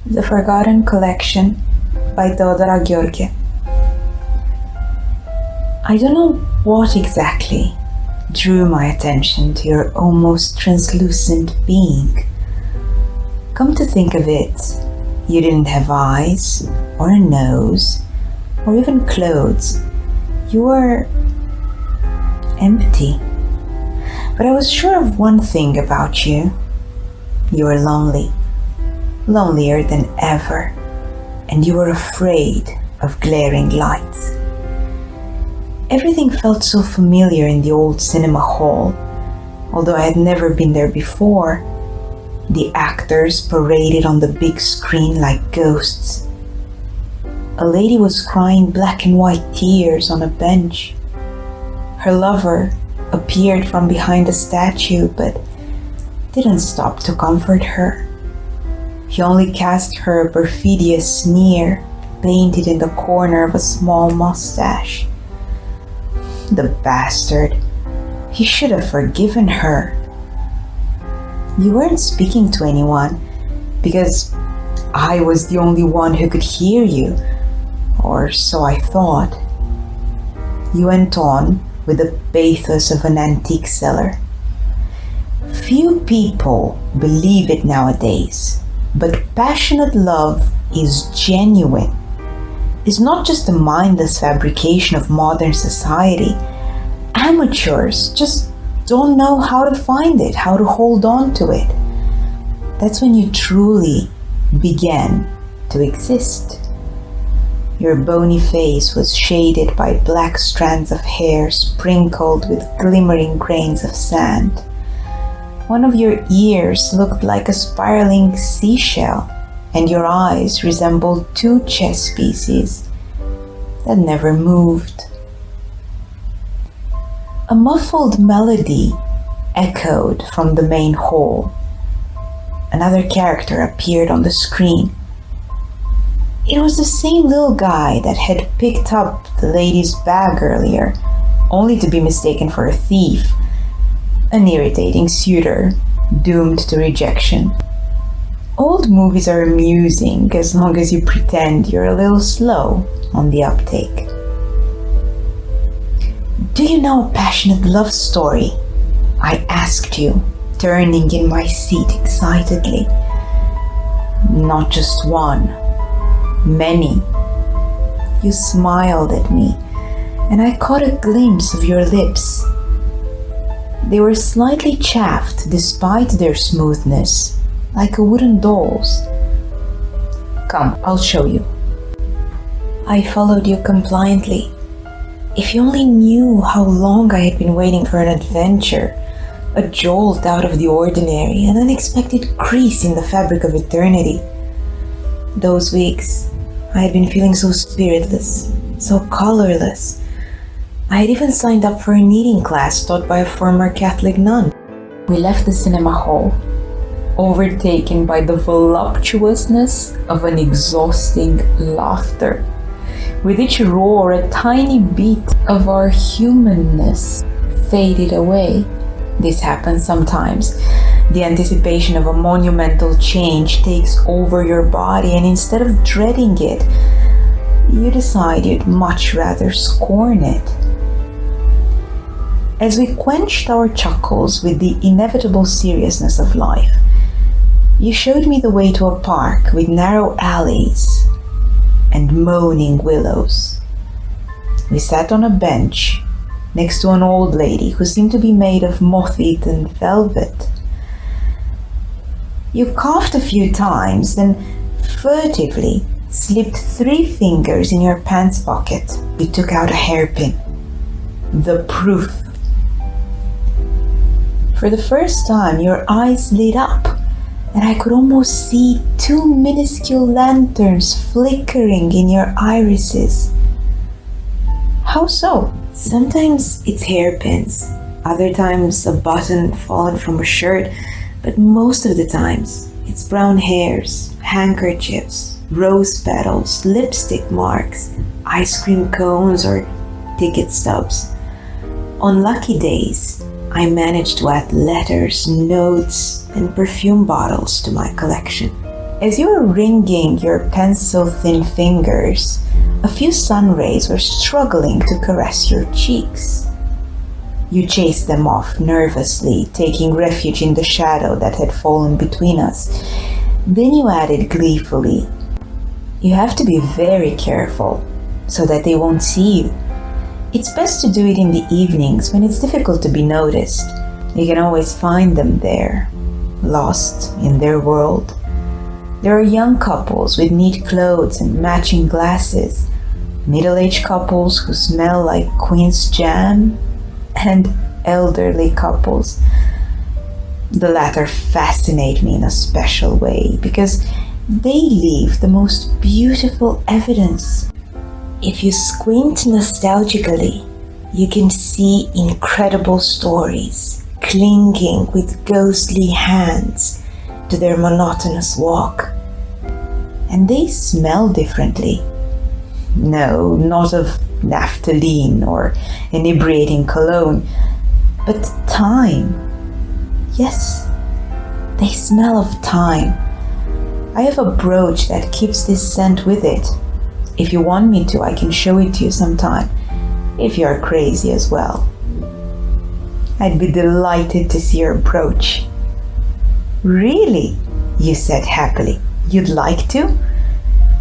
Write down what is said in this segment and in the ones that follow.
The Forgotten Collection by Deea. I don't know what exactly drew my attention to your almost translucent being. Come to think of it, you didn't have eyes, or a nose, or even clothes. You were empty. But I was sure of one thing about you. You were lonely. Lonelier than ever, and you were afraid of glaring lights. Everything felt so familiar in the old cinema hall, although I had never been there before. The actors paraded on the big screen like ghosts. A lady was crying black and white tears on a bench. Her lover appeared from behind a statue, but didn't stop to comfort her. He only cast her a perfidious sneer painted in the corner of a small mustache. The bastard! He should have forgiven her. You weren't speaking to anyone, because I was the only one who could hear you, or so I thought. You went on with the pathos of an antique seller. Few people believe it nowadays. But passionate love is genuine. It's not just a mindless fabrication of modern society. Amateurs just don't know how to find it, how to hold on to it. That's when you truly began to exist. Your bony face was shaded by black strands of hair sprinkled with glimmering grains of sand. One of your ears looked like a spiraling seashell, and your eyes resembled two chess pieces that never moved. A muffled melody echoed from the main hall. Another character appeared on the screen. It was the same little guy that had picked up the lady's bag earlier, only to be mistaken for a thief. An irritating suitor, doomed to rejection. Old movies are amusing as long as you pretend you're a little slow on the uptake. Do you know a passionate love story? I asked you, turning in my seat excitedly. Not just one, many. You smiled at me, and I caught a glimpse of your lips. They were slightly chaffed despite their smoothness, like a wooden doll's. Come, I'll show you. I followed you compliantly. If you only knew how long I had been waiting for an adventure, a jolt out of the ordinary, an unexpected crease in the fabric of eternity. Those weeks, I had been feeling so spiritless, so colorless. I had even signed up for a knitting class taught by a former Catholic nun. We left the cinema hall, overtaken by the voluptuousness of an exhausting laughter. With each roar, a tiny bit of our humanness faded away. This happens sometimes. The anticipation of a monumental change takes over your body, and instead of dreading it, you decide you'd much rather scorn it. As we quenched our chuckles with the inevitable seriousness of life, you showed me the way to a park with narrow alleys and moaning willows. We sat on a bench next to an old lady who seemed to be made of moth-eaten velvet. You coughed a few times, then furtively slipped 3 fingers in your pants pocket. You took out a hairpin. The proof. For the first time, your eyes lit up, and I could almost see 2 minuscule lanterns flickering in your irises. How so? Sometimes it's hairpins, other times a button fallen from a shirt, but most of the times it's brown hairs, handkerchiefs, rose petals, lipstick marks, ice cream cones, or ticket stubs. On lucky days, I managed to add letters, notes, and perfume bottles to my collection. As you were wringing your pencil-thin fingers, a few sun rays were struggling to caress your cheeks. You chased them off nervously, taking refuge in the shadow that had fallen between us. Then you added gleefully, "You have to be very careful so that they won't see you. It's best to do it in the evenings when it's difficult to be noticed. You can always find them there, lost in their world. There are young couples with neat clothes and matching glasses, middle-aged couples who smell like Queen's jam, and elderly couples. The latter fascinate me in a special way because they leave the most beautiful evidence. If you squint nostalgically, you can see incredible stories clinging with ghostly hands to their monotonous walk. And they smell differently. No, not of naphthalene or inebriating cologne, but time. Yes, they smell of time. I have a brooch that keeps this scent with it. If you want me to, I can show it to you sometime, if you are crazy as well. I'd be delighted to see your brooch." "Really?" you said happily. "You'd like to?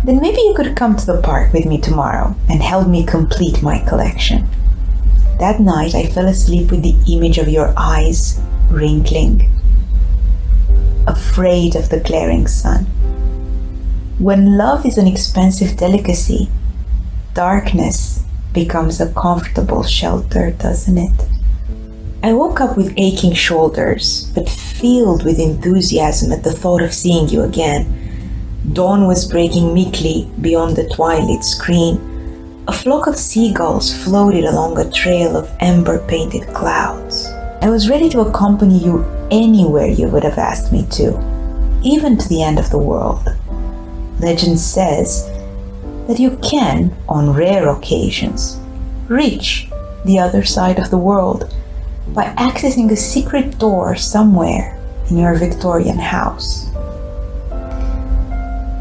Then maybe you could come to the park with me tomorrow and help me complete my collection." That night I fell asleep with the image of your eyes wrinkling, afraid of the glaring sun. When love is an expensive delicacy, darkness becomes a comfortable shelter, doesn't it? I woke up with aching shoulders, but filled with enthusiasm at the thought of seeing you again. Dawn was breaking meekly beyond the twilight screen. A flock of seagulls floated along a trail of amber-painted clouds. I was ready to accompany you anywhere you would have asked me to, even to the end of the world. Legend says that you can, on rare occasions, reach the other side of the world by accessing a secret door somewhere in your Victorian house.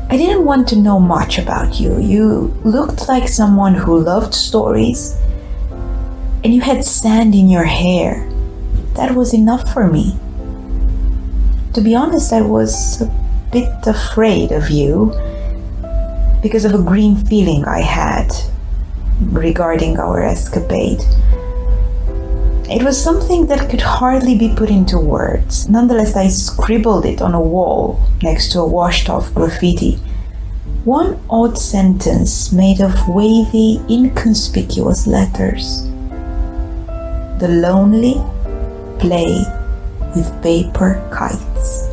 I didn't want to know much about you. You looked like someone who loved stories, and you had sand in your hair. That was enough for me. To be honest, I was a bit afraid of you because of a green feeling I had regarding our escapade. It was something that could hardly be put into words. Nonetheless, I scribbled it on a wall next to a washed-off graffiti. One odd sentence made of wavy, inconspicuous letters. "The lonely play with paper kites."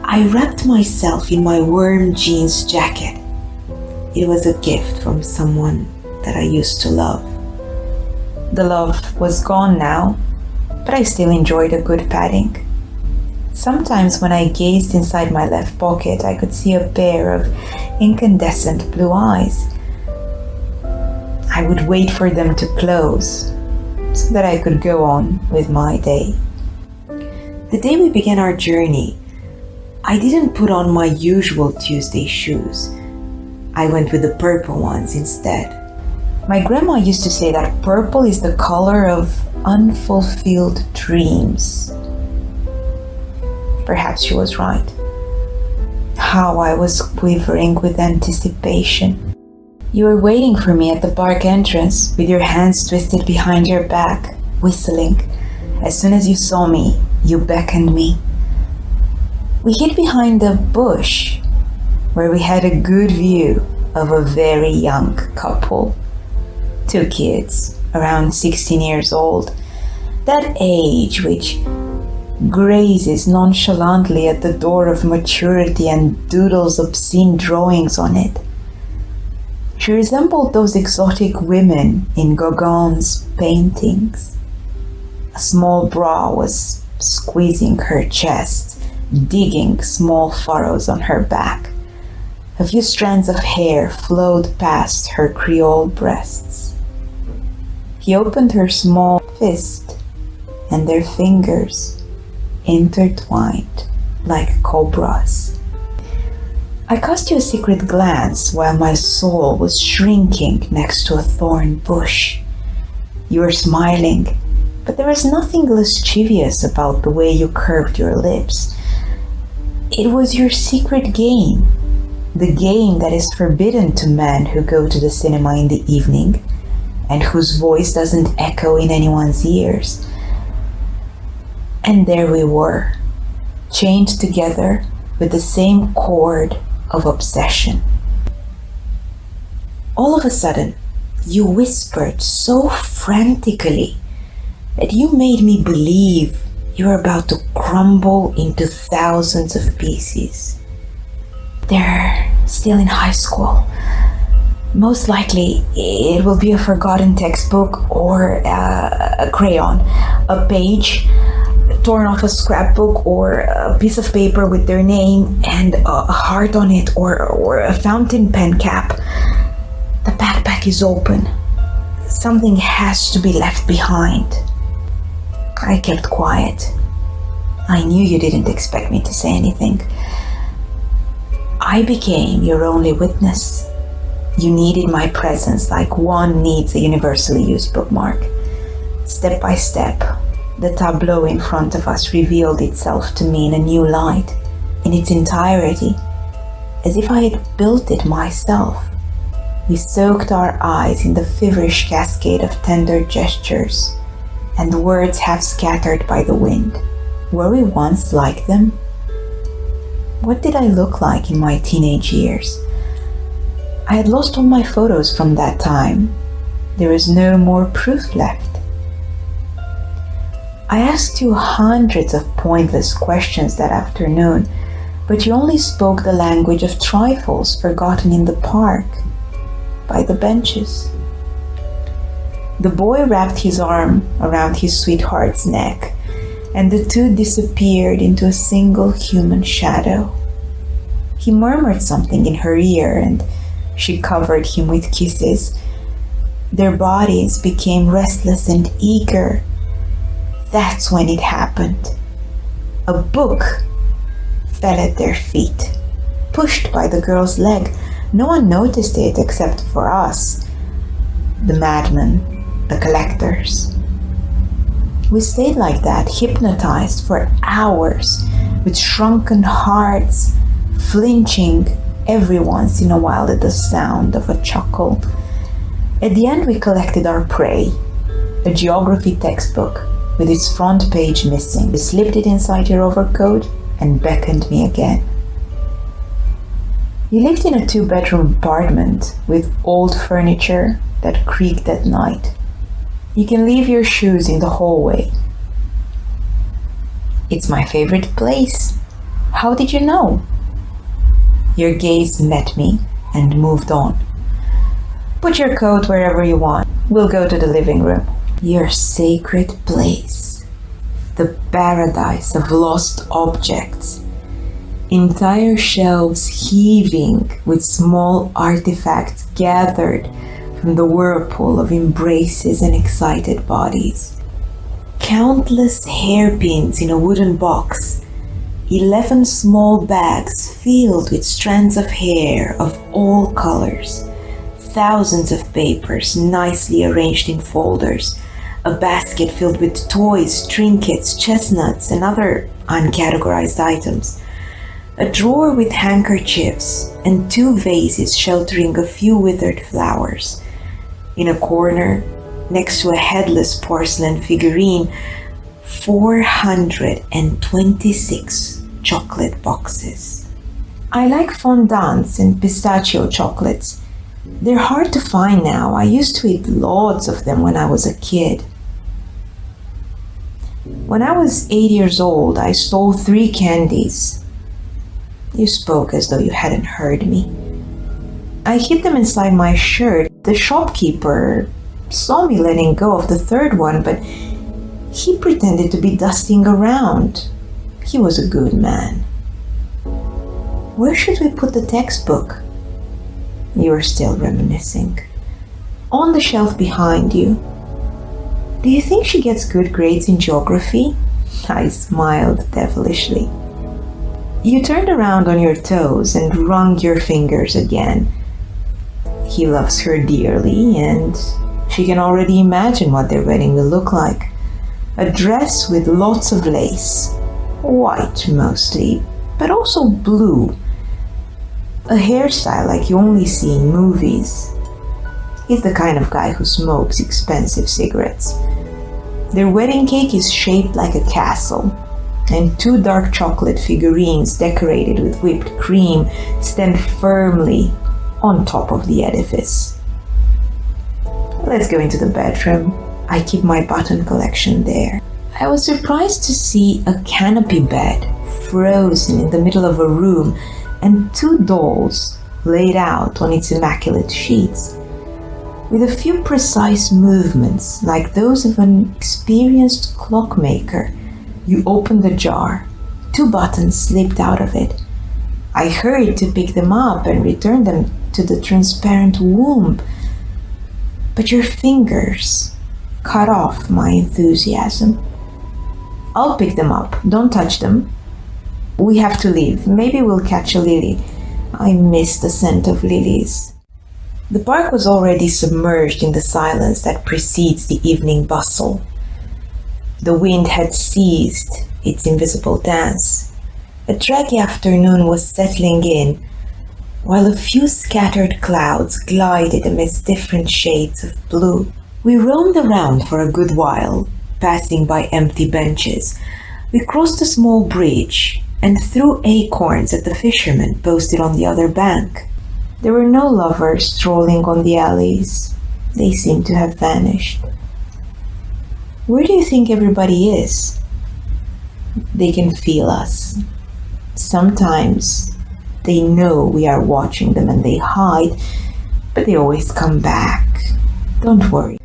I wrapped myself in my worm jeans jacket. It was a gift from someone that I used to love. The love was gone now, but I still enjoyed a good padding. Sometimes when I gazed inside my left pocket, I could see a pair of incandescent blue eyes. I would wait for them to close so that I could go on with my day. The day we began our journey, I didn't put on my usual Tuesday shoes. I went with the purple ones instead. My grandma used to say that purple is the color of unfulfilled dreams. Perhaps she was right. How I was quivering with anticipation. You were waiting for me at the park entrance with your hands twisted behind your back, whistling. As soon as you saw me, you beckoned me. We hid behind a bush where we had a good view of a very young couple. 2 kids, around 16 years old, that age which grazes nonchalantly at the door of maturity and doodles obscene drawings on it. She resembled those exotic women in Gauguin's paintings. A small bra was squeezing her chest, digging small furrows on her back. A few strands of hair flowed past her Creole breasts. He opened her small fist, and their fingers intertwined like cobras. I cast you a secret glance while my soul was shrinking next to a thorn bush. You were smiling, but there was nothing lascivious about the way you curved your lips. It was your secret game, the game that is forbidden to men who go to the cinema in the evening and whose voice doesn't echo in anyone's ears. And there we were, chained together with the same cord of obsession. All of a sudden, you whispered so frantically that you made me believe you were about to crumble into thousands of pieces. They're still in high school. Most likely, it will be a forgotten textbook or a crayon, a page torn off a scrapbook, or a piece of paper with their name and a heart on it, or a fountain pen cap. The backpack is open. Something has to be left behind. I kept quiet. I knew you didn't expect me to say anything. I became your only witness. You needed my presence like one needs a universally used bookmark. Step by step, the tableau in front of us revealed itself to me in a new light, in its entirety, as if I had built it myself. We soaked our eyes in the feverish cascade of tender gestures and the words half scattered by the wind. Were we once like them? What did I look like in my teenage years? I had lost all my photos from that time. There was no more proof left. I asked you hundreds of pointless questions that afternoon, but you only spoke the language of trifles forgotten in the park, by the benches. The boy wrapped his arm around his sweetheart's neck, and the two disappeared into a single human shadow. He murmured something in her ear, and she covered him with kisses. Their bodies became restless and eager. That's when it happened. A book fell at their feet, pushed by the girl's leg. No one noticed it except for us, the madmen, the collectors. We stayed like that, hypnotized for hours, with shrunken hearts, flinching every once in a while at the sound of a chuckle. At the end, we collected our prey, a geography textbook with its front page missing. We slipped it inside your overcoat and beckoned me again. You lived in a 2-bedroom apartment with old furniture that creaked at night. You can leave your shoes in the hallway. It's my favorite place. How did you know? Your gaze met me and moved on. Put your coat wherever you want. We'll go to the living room. Your sacred place. The paradise of lost objects. Entire shelves heaving with small artifacts gathered from the whirlpool of embraces and excited bodies. Countless hairpins in a wooden box. 11 small bags filled with strands of hair of all colors. Thousands of papers nicely arranged in folders. A basket filled with toys, trinkets, chestnuts, and other uncategorized items. A drawer with handkerchiefs and 2 vases sheltering a few withered flowers. In a corner, next to a headless porcelain figurine, 426 chocolate boxes. I like fondants and pistachio chocolates. They're hard to find now. I used to eat loads of them when I was a kid. When I was 8 years old, I stole 3 candies. You spoke as though you hadn't heard me. I hid them inside my shirt. The shopkeeper saw me letting go of the 3rd one, but he pretended to be dusting around. He was a good man. Where should we put the textbook? You are still reminiscing. On the shelf behind you. Do you think she gets good grades in geography? I smiled devilishly. You turned around on your toes and wrung your fingers again. He loves her dearly, and she can already imagine what their wedding will look like. A dress with lots of lace, white mostly, but also blue. A hairstyle like you only see in movies. He's the kind of guy who smokes expensive cigarettes. Their wedding cake is shaped like a castle, and 2 dark chocolate figurines decorated with whipped cream stand firmly on top of the edifice. Let's go into the bedroom. I keep my button collection there. I was surprised to see a canopy bed frozen in the middle of a room and 2 dolls laid out on its immaculate sheets. With a few precise movements, like those of an experienced clockmaker, you opened the jar. 2 buttons slipped out of it. I hurried to pick them up and return them to the transparent womb, but your fingers cut off my enthusiasm. I'll pick them up. Don't touch them. We have to leave. Maybe we'll catch a lily. I miss the scent of lilies. The park was already submerged in the silence that precedes the evening bustle. The wind had ceased its invisible dance. A draggy afternoon was settling in, while a few scattered clouds glided amidst different shades of blue. We roamed around for a good while, passing by empty benches. We crossed a small bridge and threw acorns at the fishermen posted on the other bank. There were no lovers strolling on the alleys. They seemed to have vanished. Where do you think everybody is? They can feel us. Sometimes they know we are watching them and they hide, but they always come back. Don't worry.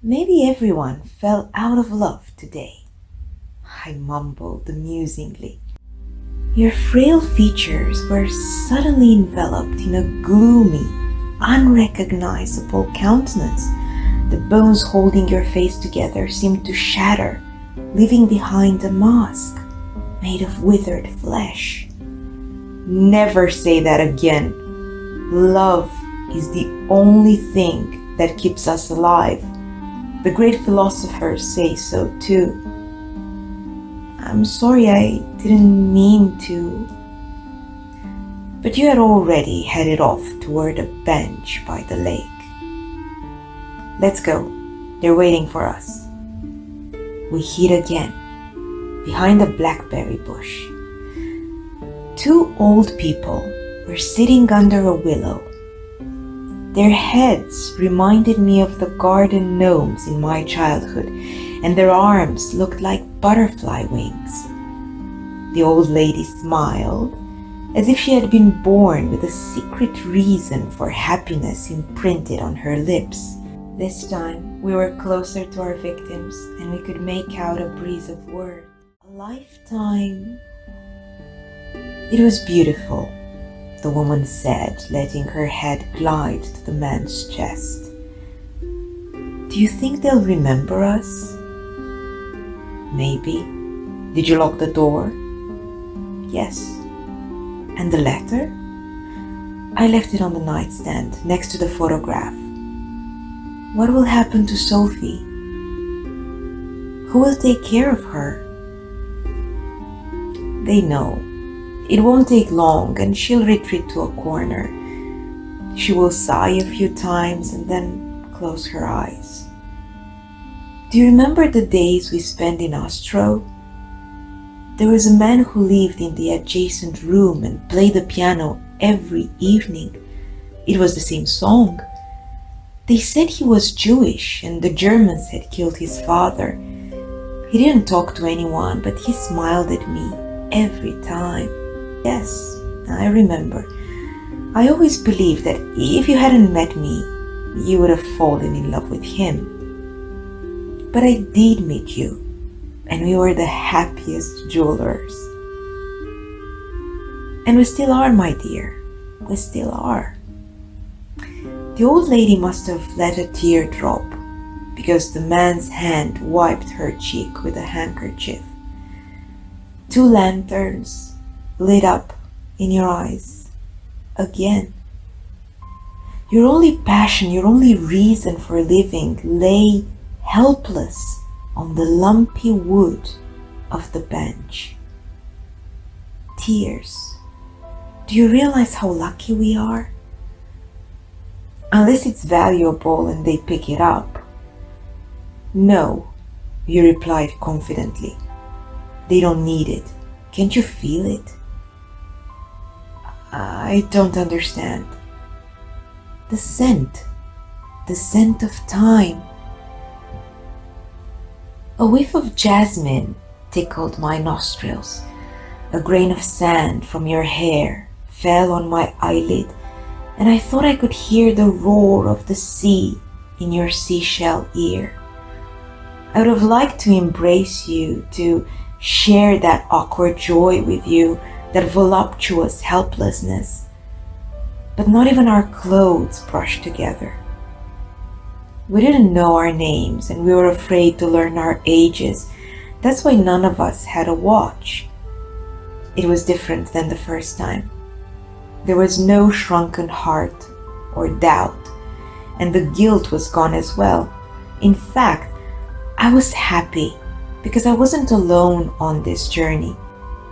Maybe everyone fell out of love today. I mumbled amusingly. Your frail features were suddenly enveloped in a gloomy, unrecognizable countenance. The bones holding your face together seemed to shatter, leaving behind a mask made of withered flesh. Never say that again. Love is the only thing that keeps us alive. The great philosophers say so too. I'm sorry, I didn't mean to. But you had already headed off toward a bench by the lake. Let's go. They're waiting for us. We hid again, behind a blackberry bush. 2 old people were sitting under a willow. Their heads reminded me of the garden gnomes in my childhood, and their arms looked like butterfly wings. The old lady smiled, as if she had been born with a secret reason for happiness imprinted on her lips. This time, we were closer to our victims, and we could make out a breeze of words. A lifetime. It was beautiful, the woman said, letting her head glide to the man's chest. Do you think they'll remember us? Maybe. Did you lock the door? Yes. And the letter? I left it on the nightstand next to the photograph. What will happen to Sophie? Who will take care of her? They know. It won't take long and she'll retreat to a corner. She will sigh a few times and then close her eyes. Do you remember the days we spent in Ostro? There was a man who lived in the adjacent room and played the piano every evening. It was the same song. They said he was Jewish and the Germans had killed his father. He didn't talk to anyone, but he smiled at me every time. Yes, I remember. I always believed that if you hadn't met me, you would have fallen in love with him. But I did meet you, and we were the happiest jewelers. And we still are, my dear. We still are. The old lady must have let a tear drop, because the man's hand wiped her cheek with a handkerchief. 2 lanterns lit up in your eyes again. Your only passion, your only reason for living lay helpless on the lumpy wood of the bench. Tears. Do you realize how lucky we are? Unless it's valuable and they pick it up. No, you replied confidently. They don't need it. Can't you feel it? I don't understand. The scent of time. A whiff of jasmine tickled my nostrils. A grain of sand from your hair fell on my eyelid, and I thought I could hear the roar of the sea in your seashell ear. I would have liked to embrace you, to share that awkward joy with you, that voluptuous helplessness. But not even our clothes brushed together. We didn't know our names and we were afraid to learn our ages. That's why none of us had a watch. It was different than the first time. There was no shrunken heart or doubt, and the guilt was gone as well. In fact, I was happy because I wasn't alone on this journey.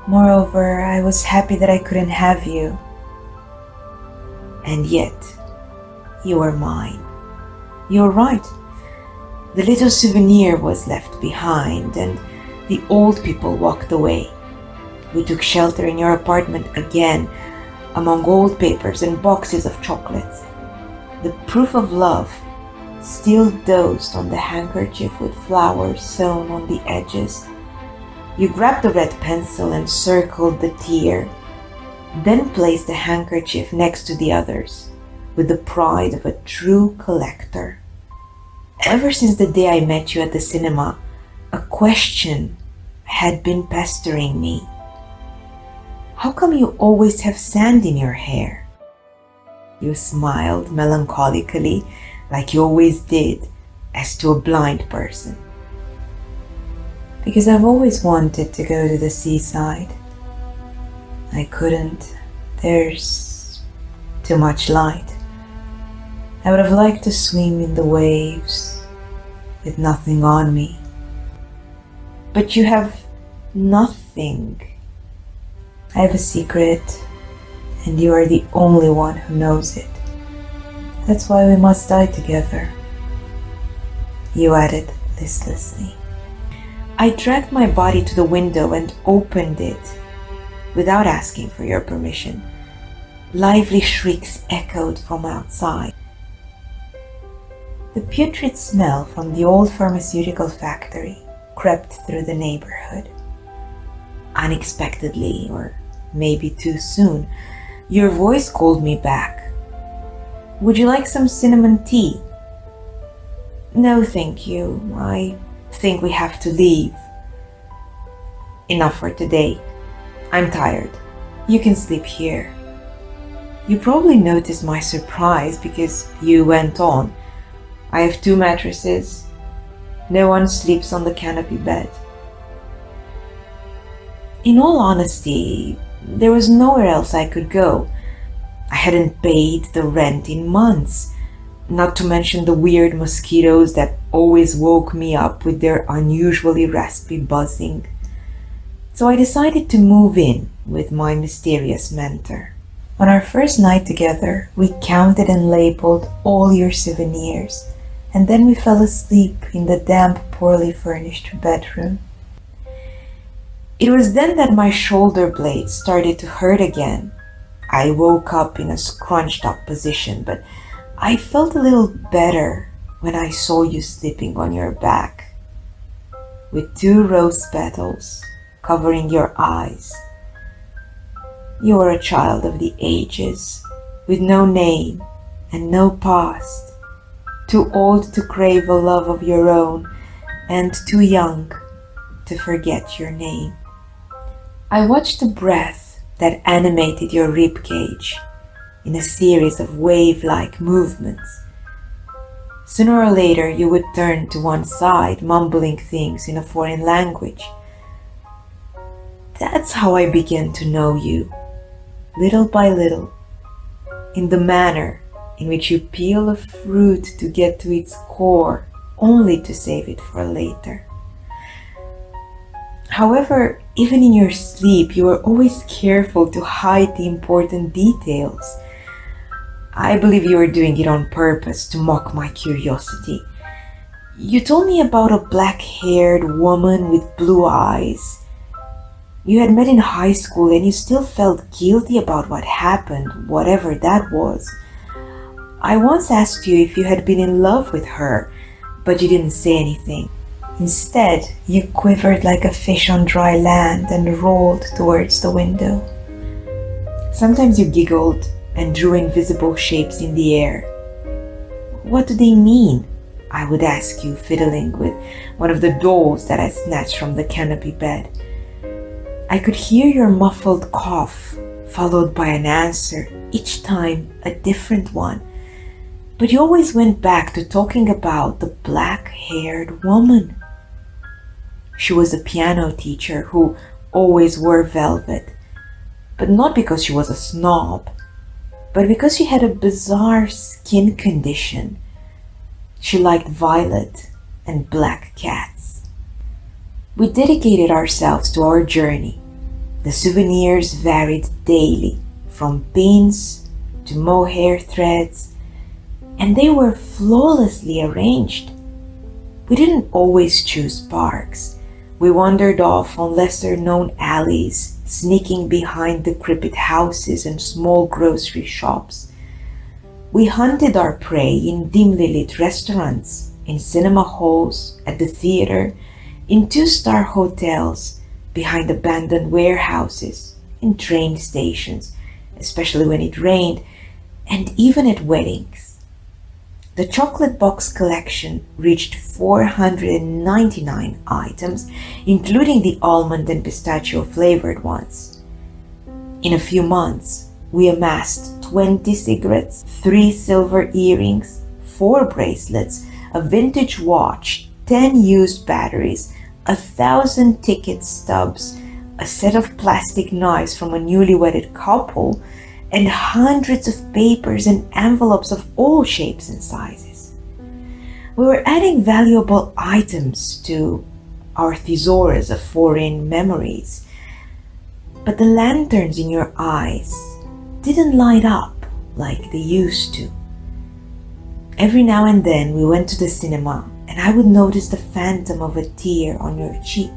Moreover, I was happy that I couldn't have you. And yet, you were mine. You're right. The little souvenir was left behind and the old people walked away. We took shelter in your apartment again, among old papers and boxes of chocolates. The proof of love still dozed on the handkerchief with flowers sewn on the edges. You grabbed the red pencil and circled the tear, then placed the handkerchief next to the others with the pride of a true collector. Ever since the day I met you at the cinema, a question had been pestering me. How come you always have sand in your hair? You smiled melancholically, like you always did, as to a blind person. Because I've always wanted to go to the seaside. I couldn't. There's too much light. I would have liked to swim in the waves with nothing on me. But you have nothing. I have a secret, and you are the only one who knows it. That's why we must die together, you added listlessly. I dragged my body to the window and opened it without asking for your permission. Lively shrieks echoed from outside. The putrid smell from the old pharmaceutical factory crept through the neighborhood. Unexpectedly, or maybe too soon, your voice called me back. Would you like some cinnamon tea? No, thank you. I think we have to leave. Enough for today. I'm tired. You can sleep here. You probably noticed my surprise because you went on. I have 2 mattresses. No one sleeps on the canopy bed. In all honesty, there was nowhere else I could go. I hadn't paid the rent in months, not to mention the weird mosquitoes that always woke me up with their unusually raspy buzzing. So I decided to move in with my mysterious mentor. On our first night together, we counted and labeled all your souvenirs, and then we fell asleep in the damp, poorly furnished bedroom. It was then that my shoulder blades started to hurt again. I woke up in a scrunched up position, but I felt a little better when I saw you sleeping on your back, with 2 rose petals covering your eyes. You are a child of the ages, with no name and no past, too old to crave a love of your own, and too young to forget your name. I watched the breath that animated your ribcage in a series of wave-like movements. Sooner or later you would turn to one side, mumbling things in a foreign language. That's how I began to know you, little by little, in the manner in which you peel a fruit to get to its core, only to save it for later. However, even in your sleep, you were always careful to hide the important details. I believe you were doing it on purpose to mock my curiosity. You told me about a black-haired woman with blue eyes. You had met in high school and you still felt guilty about what happened, whatever that was. I once asked you if you had been in love with her, but you didn't say anything. Instead, you quivered like a fish on dry land and rolled towards the window. Sometimes you giggled and drew invisible shapes in the air. What do they mean? I would ask you, fiddling with one of the dolls that I snatched from the canopy bed. I could hear your muffled cough, followed by an answer, each time a different one. But you always went back to talking about the black-haired woman. She was a piano teacher who always wore velvet, but not because she was a snob, but because she had a bizarre skin condition. She liked violet and black cats. We dedicated ourselves to our journey. The souvenirs varied daily, from pins to mohair threads, and they were flawlessly arranged. We didn't always choose parks. We wandered off on lesser-known alleys, sneaking behind decrepit houses and small grocery shops. We hunted our prey in dimly lit restaurants, in cinema halls, at the theater, in two-star hotels, behind abandoned warehouses, in train stations, especially when it rained, and even at weddings. The chocolate box collection reached 499 items, including the almond and pistachio flavored ones. In a few months, we amassed 20 cigarettes, 3 silver earrings, 4 bracelets, a vintage watch, 10 used batteries, 1,000 ticket stubs, a set of plastic knives from a newly wedded couple, and hundreds of papers and envelopes of all shapes and sizes. We were adding valuable items to our thesaurus of foreign memories, but the lanterns in your eyes didn't light up like they used to. Every now and then we went to the cinema and I would notice the phantom of a tear on your cheek.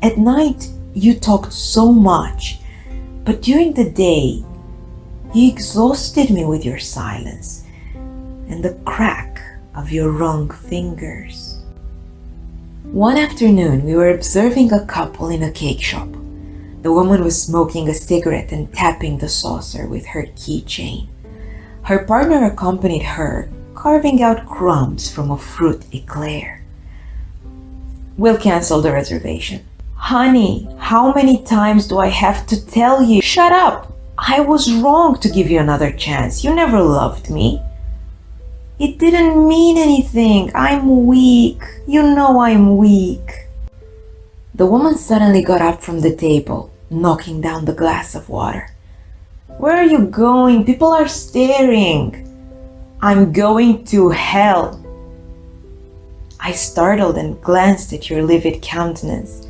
At night you talked so much, but during the day, you exhausted me with your silence and the crack of your wrong fingers. One afternoon, we were observing a couple in a cake shop. The woman was smoking a cigarette and tapping the saucer with her keychain. Her partner accompanied her, carving out crumbs from a fruit eclair. "We'll cancel the reservation." "Honey, how many times do I have to tell you?" "Shut up! I was wrong to give you another chance. You never loved me." "It didn't mean anything. I'm weak. You know I'm weak." The woman suddenly got up from the table, knocking down the glass of water. "Where are you going? People are staring." "I'm going to hell." I startled and glanced at your livid countenance.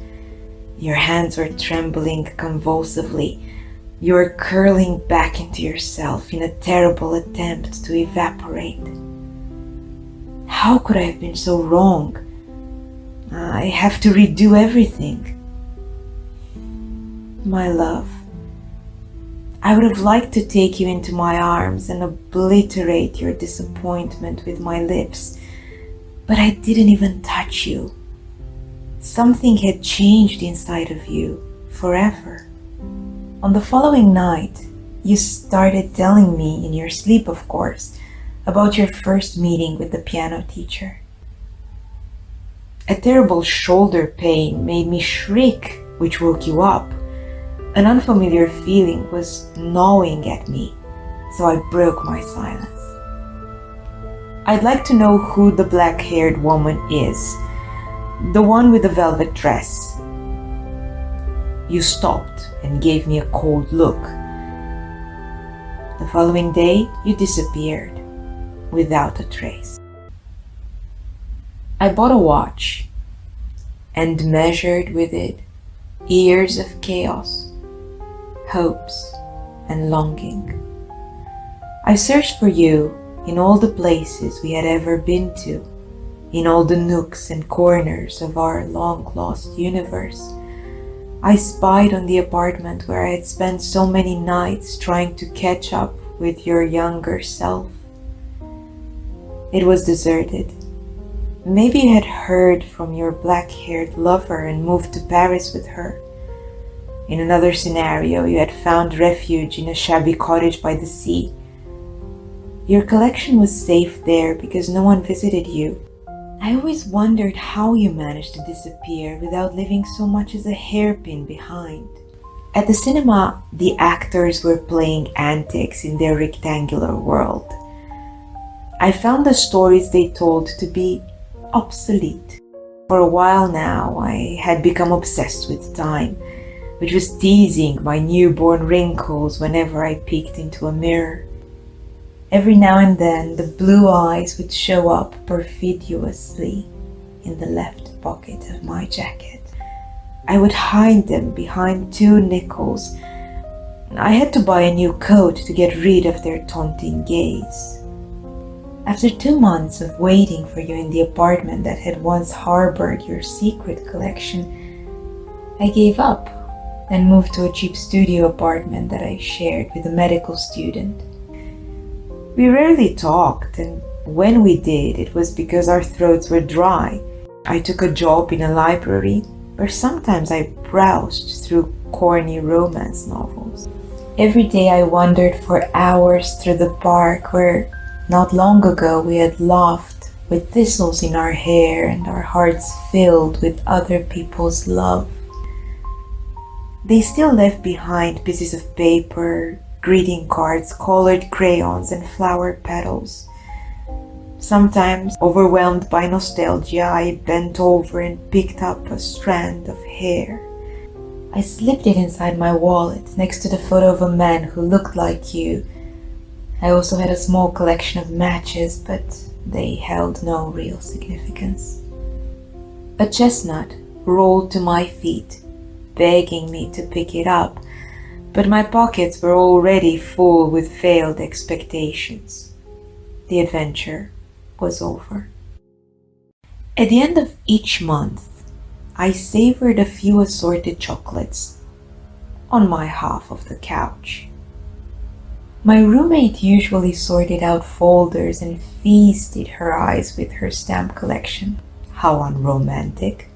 Your hands were trembling convulsively. You were curling back into yourself in a terrible attempt to evaporate. How could I have been so wrong? I have to redo everything. My love, I would have liked to take you into my arms and obliterate your disappointment with my lips, but I didn't even touch you. Something had changed inside of you forever. On the following night, you started telling me, in your sleep of course, about your first meeting with the piano teacher. A terrible shoulder pain made me shriek, which woke you up. An unfamiliar feeling was gnawing at me, so I broke my silence. "I'd like to know who the black-haired woman is. The one with the velvet dress." You stopped and gave me a cold look. The following day, you disappeared without a trace. I bought a watch and measured with it years of chaos, hopes, and longing. I searched for you in all the places we had ever been to, in all the nooks and corners of our long-lost universe. I spied on the apartment where I had spent so many nights trying to catch up with your younger self. It was deserted. Maybe you had heard from your black-haired lover and moved to Paris with her. In another scenario, you had found refuge in a shabby cottage by the sea. Your collection was safe there because no one visited you. I always wondered how you managed to disappear without leaving so much as a hairpin behind. At the cinema, the actors were playing antics in their rectangular world. I found the stories they told to be obsolete. For a while now, I had become obsessed with time, which was teasing my newborn wrinkles whenever I peeked into a mirror. Every now and then, the blue eyes would show up perfidiously in the left pocket of my jacket. I would hide them behind 2 nickels. I had to buy a new coat to get rid of their taunting gaze. After 2 months of waiting for you in the apartment that had once harbored your secret collection, I gave up and moved to a cheap studio apartment that I shared with a medical student. We rarely talked, and when we did, it was because our throats were dry. I took a job in a library where sometimes I browsed through corny romance novels. Every day I wandered for hours through the park where not long ago we had laughed with thistles in our hair and our hearts filled with other people's love. They still left behind pieces of paper, greeting cards, colored crayons, and flower petals. Sometimes, overwhelmed by nostalgia, I bent over and picked up a strand of hair. I slipped it inside my wallet next to the photo of a man who looked like you. I also had a small collection of matches, but they held no real significance. A chestnut rolled to my feet, begging me to pick it up, but my pockets were already full with failed expectations. The adventure was over. At the end of each month, I savored a few assorted chocolates on my half of the couch. My roommate usually sorted out folders and feasted her eyes with her stamp collection. How unromantic.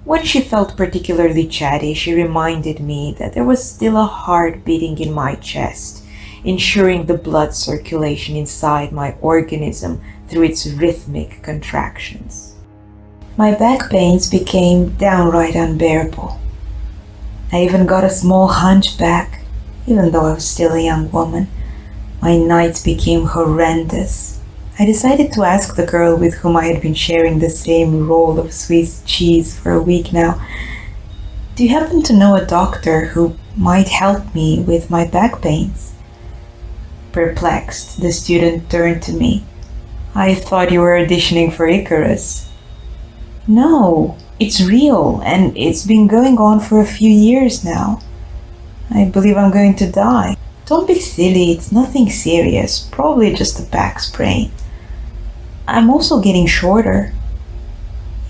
When she felt particularly chatty, she reminded me that there was still a heart beating in my chest, ensuring the blood circulation inside my organism through its rhythmic contractions. My back pains became downright unbearable. I even got a small hunchback, even though I was still a young woman. My nights became horrendous. I decided to ask the girl with whom I had been sharing the same roll of Swiss cheese for a week now, "Do you happen to know a doctor who might help me with my back pains?" Perplexed, the student turned to me. "I thought you were auditioning for Icarus." "No, it's real, and it's been going on for a few years now. I believe I'm going to die." "Don't be silly, it's nothing serious, probably just a back sprain. I'm also getting shorter.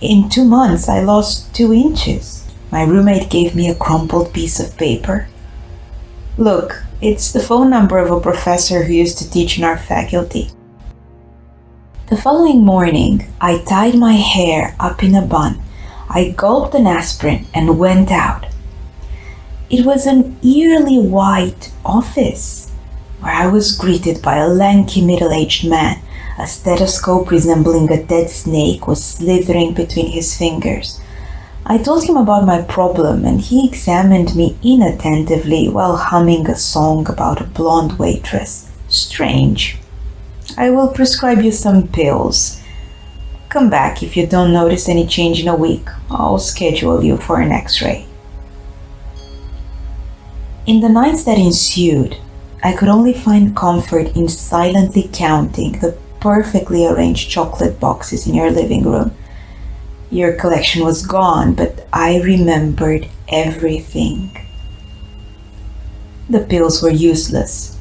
In 2 months, I lost 2 inches. My roommate gave me a crumpled piece of paper. "Look, it's the phone number of a professor who used to teach in our faculty." The following morning, I tied my hair up in a bun. I gulped an aspirin and went out. It was an eerily white office, where I was greeted by a lanky middle-aged man. A stethoscope resembling a dead snake was slithering between his fingers. I told him about my problem, and he examined me inattentively while humming a song about a blonde waitress. Strange. "I will prescribe you some pills. Come back if you don't notice any change in a week. I'll schedule you for an X-ray." In the nights that ensued, I could only find comfort in silently counting the perfectly arranged chocolate boxes in your living room. Your collection was gone, but I remembered everything. The pills were useless.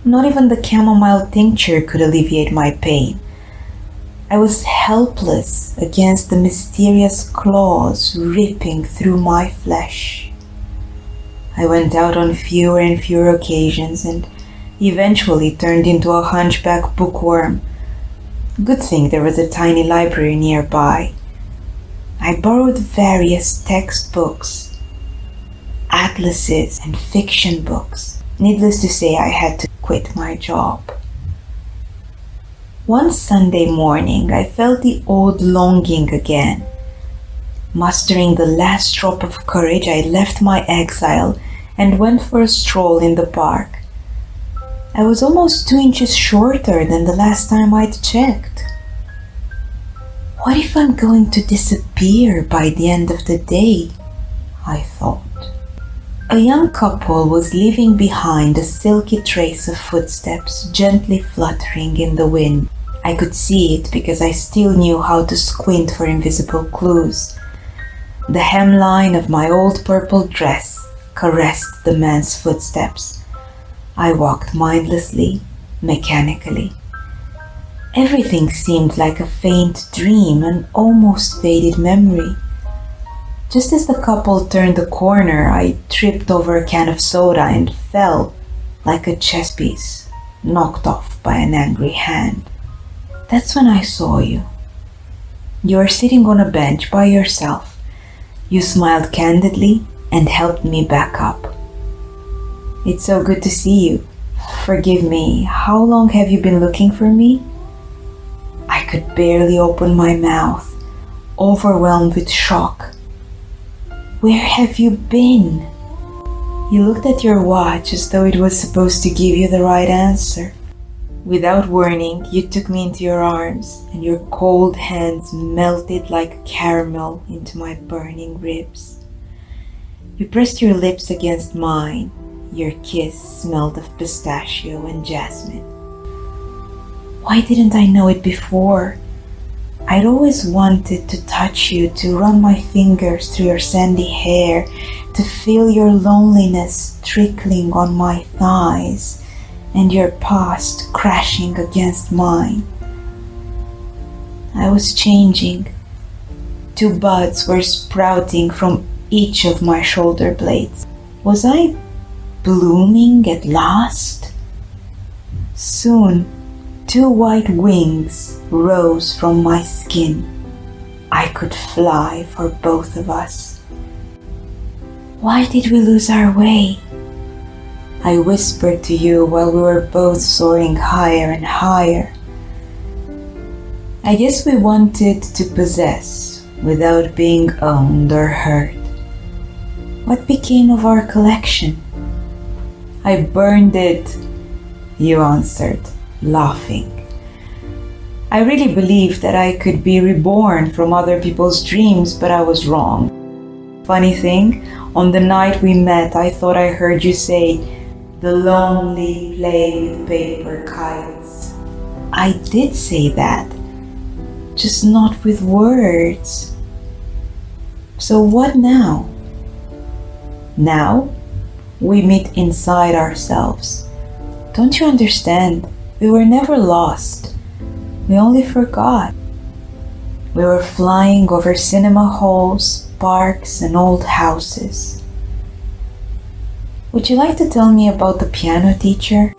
Not even the chamomile tincture could alleviate my pain. I was helpless against the mysterious claws ripping through my flesh. I went out on fewer and fewer occasions and eventually turned into a hunchback bookworm. Good thing there was a tiny library nearby. I borrowed various textbooks, atlases, and fiction books. Needless to say, I had to quit my job. One Sunday morning, I felt the old longing again. Mustering the last drop of courage, I left my exile and went for a stroll in the park. I was almost 2 inches shorter than the last time I'd checked. What if I'm going to disappear by the end of the day? I thought. A young couple was leaving behind a silky trace of footsteps gently fluttering in the wind. I could see it because I still knew how to squint for invisible clues. The hemline of my old purple dress caressed the man's footsteps. I walked mindlessly, mechanically. Everything seemed like a faint dream, an almost faded memory. Just as the couple turned the corner, I tripped over a can of soda and fell like a chess piece, knocked off by an angry hand. That's when I saw you. You were sitting on a bench by yourself. You smiled candidly and helped me back up. It's so good to see you. Forgive me, how long have you been looking for me? I could barely open my mouth, overwhelmed with shock. Where have you been? You looked at your watch as though it was supposed to give you the right answer. Without warning, you took me into your arms, and your cold hands melted like caramel into my burning ribs. You pressed your lips against mine. Your kiss smelled of pistachio and jasmine. Why didn't I know it before? I'd always wanted to touch you, to run my fingers through your sandy hair, to feel your loneliness trickling on my thighs, and your past crashing against mine. I was changing. 2 buds were sprouting from each of my shoulder blades. Was I blooming at last? Soon, 2 white wings rose from my skin. I could fly for both of us. Why did we lose our way? I whispered to you while we were both soaring higher and higher. I guess we wanted to possess without being owned or hurt. What became of our collection? I burned it, you answered, laughing. I really believed that I could be reborn from other people's dreams, but I was wrong. Funny thing, on the night we met, I thought I heard you say, "The lonely play with paper kites." I did say that, just not with words. So what now? Now, we meet inside ourselves. Don't you understand? We were never lost. We only forgot. We were flying over cinema halls, parks, and old houses. Would you like to tell me about the piano teacher?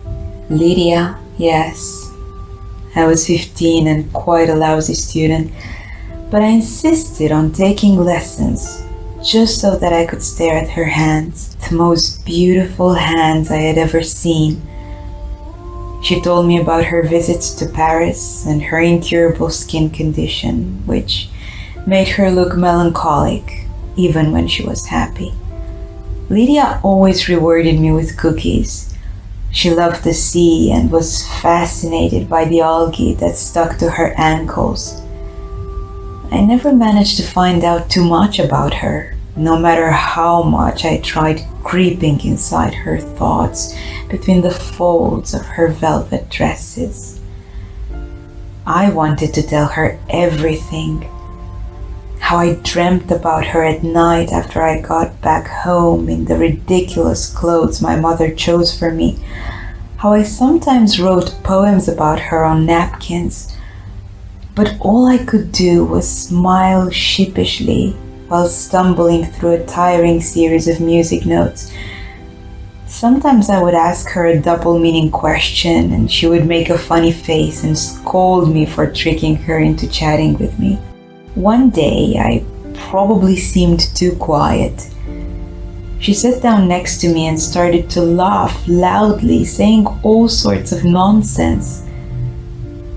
Deea, yes. I was 15 and quite a lousy student, but I insisted on taking lessons just so that I could stare at her hands, the most beautiful hands I had ever seen. She told me about her visits to Paris and her incurable skin condition, which made her look melancholic even when she was happy. Deea always rewarded me with cookies. She loved the sea and was fascinated by the algae that stuck to her ankles. I never managed to find out too much about her, no matter how much I tried creeping inside her thoughts between the folds of her velvet dresses. I wanted to tell her everything. How I dreamt about her at night after I got back home in the ridiculous clothes my mother chose for me. How I sometimes wrote poems about her on napkins. But all I could do was smile sheepishly while stumbling through a tiring series of music notes. Sometimes I would ask her a double-meaning question and she would make a funny face and scold me for tricking her into chatting with me. One day, I probably seemed too quiet. She sat down next to me and started to laugh loudly, saying all sorts of nonsense.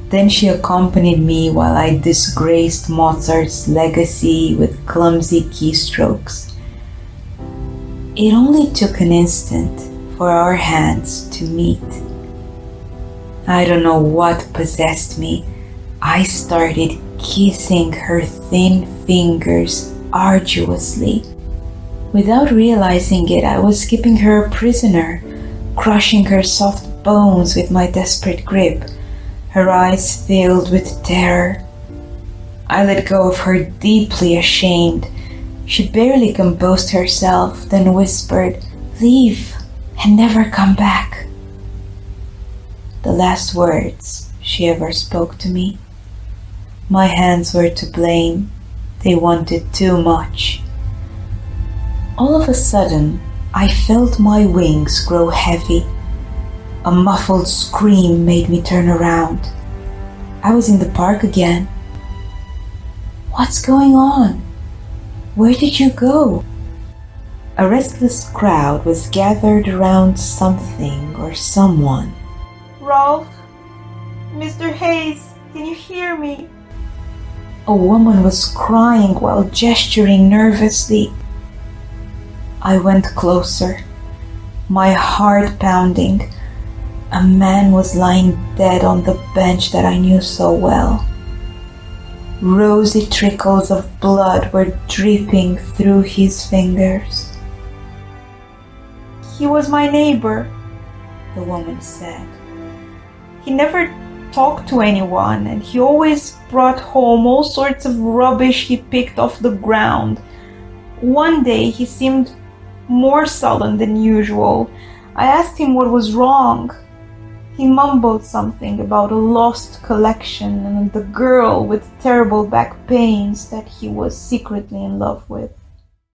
Then she accompanied me while I disgraced Mozart's legacy with clumsy keystrokes. It only took an instant for our hands to meet. I don't know what possessed me. I started kissing her thin fingers arduously. Without realizing it, I was keeping her a prisoner, crushing her soft bones with my desperate grip, her eyes filled with terror. I let go of her deeply ashamed. She barely composed herself, then whispered, "Leave and never come back." The last words she ever spoke to me. My hands were to blame. They wanted too much. All of a sudden, I felt my wings grow heavy. A muffled scream made me turn around. I was in the park again. "What's going on? Where did you go?" A restless crowd was gathered around something or someone. "Rolf? Mr. Hayes, can you hear me?" A woman was crying while gesturing nervously. I went closer, my heart pounding. A man was lying dead on the bench that I knew so well. Rosy trickles of blood were dripping through his fingers. "He was my neighbor," the woman said. "He never talked to anyone, and he always brought home all sorts of rubbish he picked off the ground. One day he seemed more sullen than usual. I asked him what was wrong. He mumbled something about a lost collection and the girl with terrible back pains that he was secretly in love with.